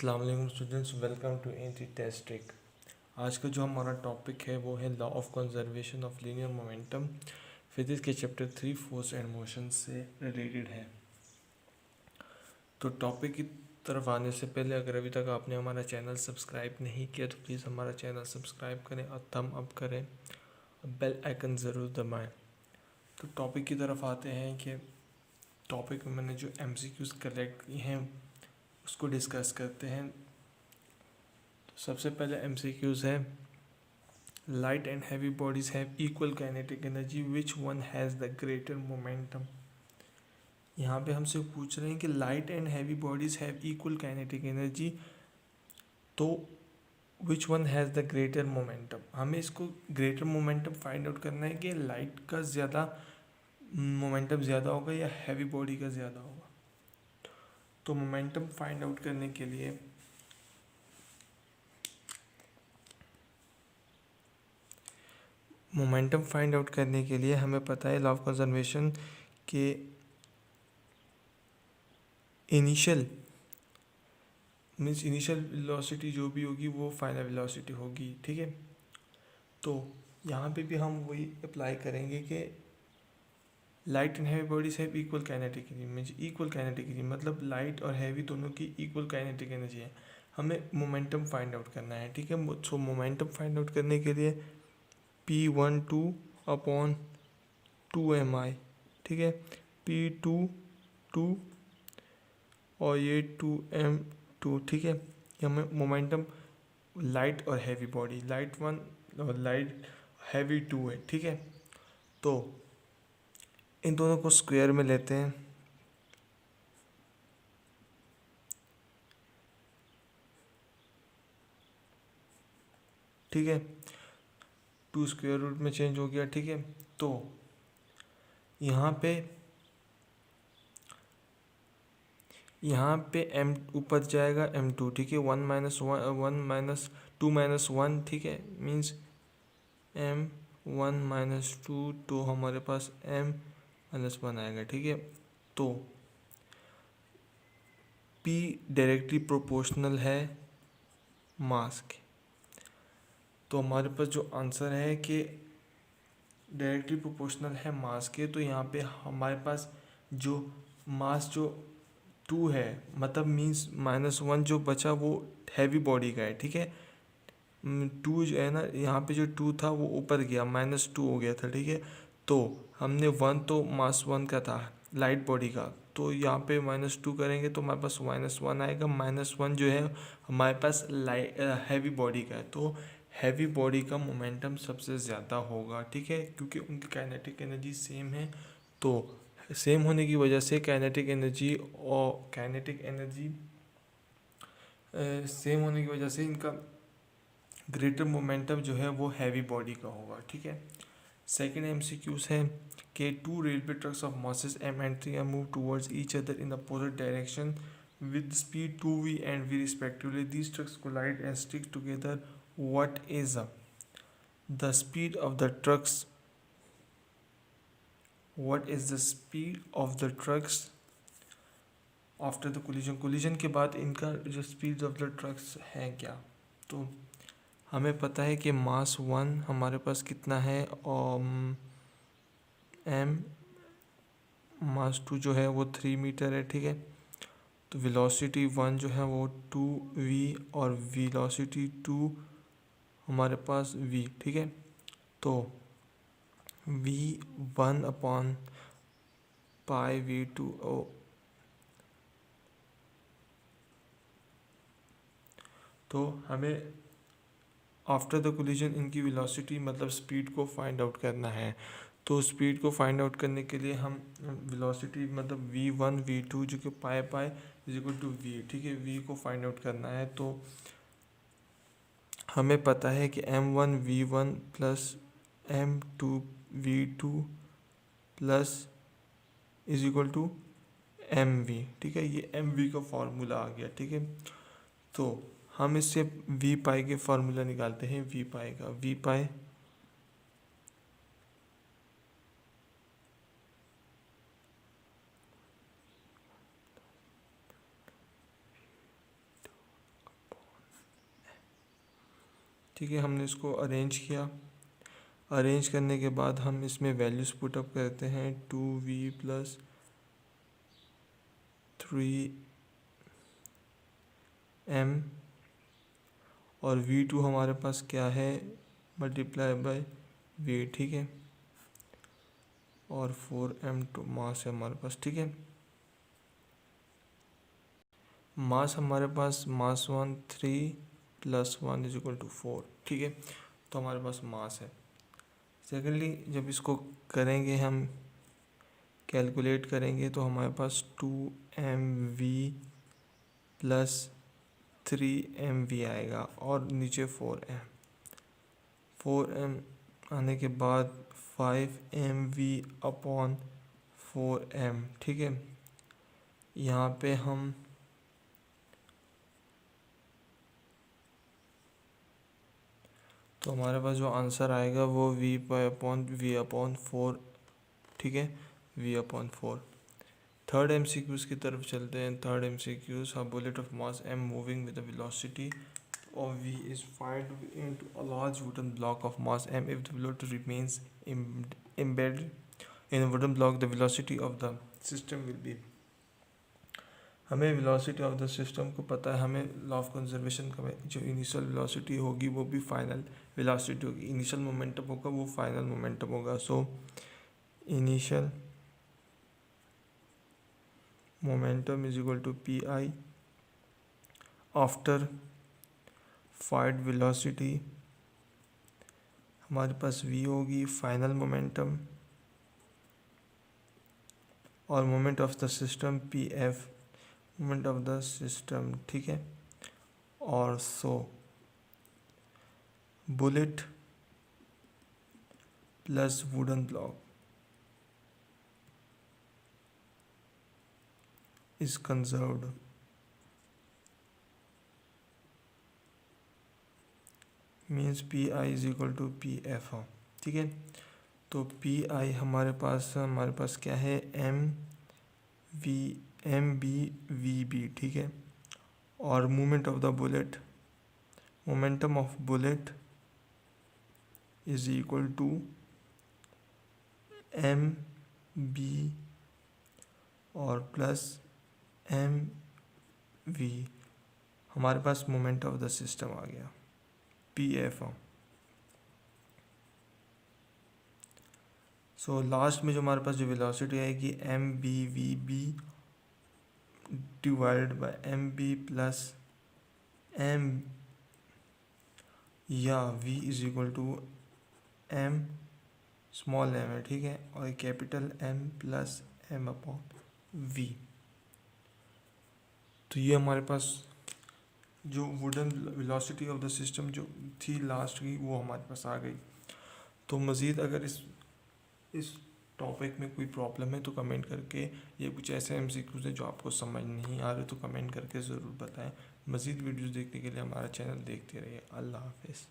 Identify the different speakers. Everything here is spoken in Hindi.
Speaker 1: अस्सलाम वालेकुम students, welcome to anti test trick. आज का जो हमारा टॉपिक है वो है law of conservation of linear momentum. Physics के चैप्टर 3 फोर्स एंड मोशन से रिलेटेड है। तो टॉपिक की तरफ आने से पहले अगर अभी तक आपने हमारा चैनल सब्सक्राइब नहीं किया तो प्लीज़ हमारा चैनल सब्सक्राइब करें और थम अप करें और बेल आइकन ज़रूर दबाएँ। तो टॉपिक की तरफ आते हैं कि टॉपिक में मैंने जो MCQs कलेक्ट किए हैं उसको डिस्कस करते हैं। तो सबसे पहले MCQs है, light and heavy bodies have equal kinetic energy, which one has the greater momentum. यहाँ पे हमसे पूछ रहे हैं कि light and heavy bodies have equal kinetic energy, तो which one has the greater momentum. हमें इसको ग्रेटर मोमेंटम फाइंड आउट करना है कि लाइट का ज़्यादा मोमेंटम ज़्यादा होगा या हैवी बॉडी का ज़्यादा होगा। तो मोमेंटम फाइंड आउट करने के लिए हमें पता है लॉ ऑफ कंजर्वेशन के इनिशियल वेलोसिटी जो भी होगी वो फाइनल वेलोसिटी होगी। ठीक है, तो यहाँ पे भी हम वही अप्लाई करेंगे कि light and heavy bodies have equal kinetic energy. Equal kinetic energy मतलब लाइट और हैवी दोनों की इक्वल काइनेटिक एनर्जी है। हमें मोमेंटम फाइंड आउट करना है। ठीक है, सो मोमेंटम फाइंड आउट करने के लिए P12/2mi, ठीक है, P22 और ये 2m2। ठीक है, ये हमें मोमेंटम लाइट और हैवी बॉडी, लाइट 1 और लाइट हैवी 2 है। ठीक है, तो इन दोनों को स्क्वायर में लेते हैं। ठीक है, 2 स्क्वायर रूट में चेंज हो गया। ठीक है, तो यहाँ पे m ऊपर जाएगा m2। ठीक है, 2 - 1, ठीक है, मीन्स m1 - 2, तो हमारे पास m-1 आएगा। ठीक है, तो P डायरेक्टली प्रोपोर्शनल है मास के। तो हमारे पास जो आंसर है कि डायरेक्टली प्रोपोर्शनल है मास के, तो यहाँ पे हमारे पास जो मास जो 2 है, मतलब मीन्स -1 जो बचा वो हैवी बॉडी का है। ठीक है, 2 जो है ना, यहाँ पे जो 2 था वो ऊपर गया, -2 हो गया था। ठीक है, तो हमने 1 तो मास 1 का था लाइट बॉडी का, तो यहाँ पे -2 करेंगे तो हमारे पास -1 आएगा। -1 जो है हमारे पास हैवी बॉडी का है, तो हैवी बॉडी का मोमेंटम सबसे ज़्यादा होगा। ठीक है, क्योंकि उनकी काइनेटिक एनर्जी सेम है, तो सेम होने की वजह से काइनेटिक एनर्जी सेम होने की वजह से इनका ग्रेटर मोमेंटम जो है वो हैवी बॉडी का होगा। ठीक है, सेकेंड MCQs है कि 2 railway trucks of masses m and 3 are moved towards each other in the opposite direction with speed 2v and v respectively. These trucks collide and stick together. What is the speed of the trucks? What is the speed of the trucks after the collision? collision के बाद इनका जो speed of the trucks है क्या? तो हमें पता है कि मास 1 हमारे पास कितना है और m मास 2 जो है वो 3 मीटर है। ठीक है, तो वेलोसिटी 1 जो है वो 2v और वेलोसिटी 2 हमारे पास v। ठीक है, तो v1/πv2 तो हमें आफ्टर द कोलिजन इनकी वेलोसिटी मतलब स्पीड को फाइंड आउट करना है। तो स्पीड को फाइंड आउट करने के लिए हम वेलोसिटी मतलब v1 v2 जो कि pi is equal to v। ठीक है, v को फाइंड आउट करना है, तो हमें पता है कि m1 v1 plus m2 v2 plus is equal to mv। ठीक है, ये mv का फॉर्मूला आ गया। ठीक है, तो हम इससे वी पाई के फार्मूला निकालते हैं। वी पाई का ठीक है, हमने इसको अरेंज किया। अरेंज करने के बाद हम इसमें वैल्यूज़ पुटअप करते हैं 2v प्लस 3m और v2 हमारे पास क्या है, मल्टीप्लाई बाय v, ठीक है, और 4m2 मास है हमारे पास। ठीक है, मास हमारे पास मास 1 3 + 1 = 4। ठीक है, तो हमारे पास मास है। सेकेंडली जब इसको करेंगे हम कैलकुलेट करेंगे तो हमारे पास 2mv प्लस 3mv आएगा और नीचे 4m आने के बाद 5mv अपॉन 4m। ठीक है, यहाँ पे हम तो हमारे पास जो आंसर आएगा वो v अपॉन 4। ठीक है, v/4। थर्ड MCQs की तरफ चलते हैं। Third MCQs, a bullet of mass m moving with a velocity of v is fired into a large wooden block of mass m. If the bullet remains embedded in a wooden block, the velocity of the system will be। हमें वेलोसिटी ऑफ द सिस्टम को पता है, हमें लॉ ऑफ कंजर्वेशन का जो इनिशियल वेलोसिटी होगी वो भी फाइनल वेलोसिटी होगी। इनिशियल मोमेंटम होगा वो फाइनल मोमेंटम होगा। So initial momentum is equal to PI after find velocity. हमारे पास v होगी फाइनल मोमेंटम और moment of the system PF, moment of the system. ठीक है, और so bullet plus wooden block is conserved। Means PI is equal to PF। हाँ, ठीक है, तो PI हमारे पास क्या है, MBVB। ठीक है, और moment of the bullet, momentum of bullet is equal to MB और प्लस MV। हमारे पास मोमेंट ऑफ द सिस्टम आ गया PF। सो लास्ट में जो हमारे पास जो वेलोसिटी आएगी MBVB divided by MB plus M या V is equal to M small m है। ठीक है, और कैपिटल M प्लस M/V। तो ये हमारे पास जो wooden velocity of the system जो थी लास्ट की वो हमारे पास आ गई। तो मज़ीद अगर इस टॉपिक में कोई प्रॉब्लम है तो कमेंट करके, ये कुछ ऐसे MCQs हैं जो आपको समझ नहीं आ रहे तो कमेंट करके ज़रूर बताएं। मज़ीद वीडियोस देखने के लिए हमारा चैनल देखते रहिए। अल्लाह हाफ़िज़।